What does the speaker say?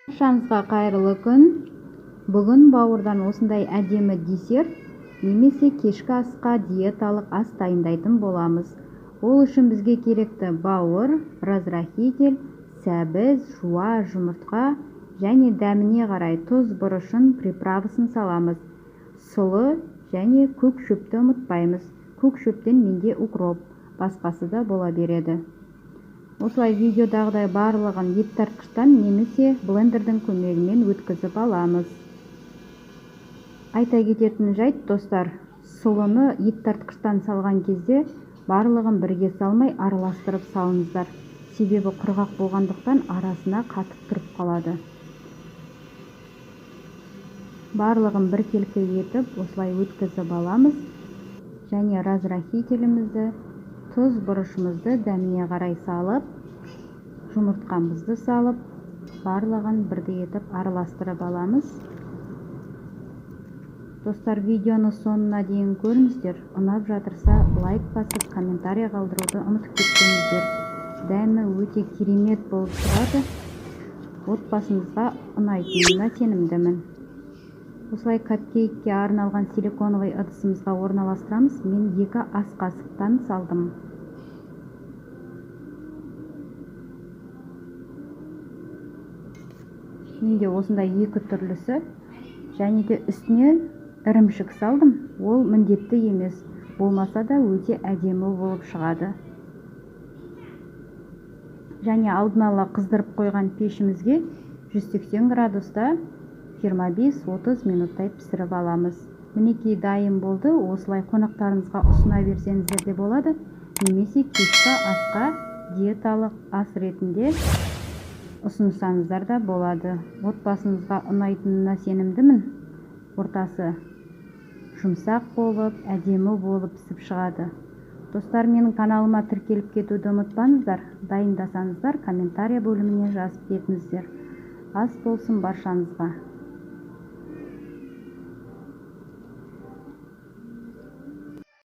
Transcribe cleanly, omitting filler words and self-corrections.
Баршаңызға қайырлы күн. Бүгін бауырдан осындай әдемі десерт немесе кешкі асқа диеталық ас дайындайтын боламыз. Ол үшін бізге керекті бауыр, разрахитель, сәбіз, жуа, жұмыртқа және дәміне қарай тұз, бұрышын, приправасын саламыз. Сұлы және көк шөпті ұмытпаймыз. Көк шөптен менде укроп, басқасы да бола береді. Осылай видеодағыдай барлығын ет тартқыштан немесе блендердің көмегімен өткізіп аламыз. Айта кететін жайт, достар, сұлыны ет тартқыштан салған кезде барлығын бірге салмай араластырып салыңыздар. Себебі құрғақ болғандықтан арасына қатып тұрып қалады. Барлығын біркелкі етіп осылай өткізіп аламыз. Және разрахителімізді, тұз, бұрышымызды дәміне қарай салып, жұмыртқамызды салып, барлығын бірдей етіп араластырып аламыз. Достар, видеоны соңына дейін көріңіздер. Ұнап жатырса, лайк басып, комментарий қалдыруды ұмытып кетпеңіздер. Дәмі өте керемет болып шығады. Отбасымызға ұнайтынына сенімдімін. Осылай капкейкке арналған силиконовый ыдысымызға орналастырамыз. Мен 2 ас қасықтан салдым. Менде осындай 2 түрлісі, және де үстіне ірімшік салдым. Ол міндетті емес, болмаса да өте әдемі болып шығады. Және алдын ала қыздырып қойған пешімізге 180 градуста 25-30 минуттай пісіріп аламыз. Мінекей дайын болды. Осылай қонақтарыңызға ұсына берсеңіздер де болады, немесе кешкі асқа диеталық ас ретінде ұсынсаңыздар да болады. Отбасыңызға ұнайтынына сенімдімін. Ортасы жұмсақ болып, әдемі болып пісіп шығады. Достар, менің каналыма тіркеліп кетуді ұмытпаңыздар. Дайындасаңыздар, комментария бөліміне жазып кетіңіздер. Ас болсын баршаңызға.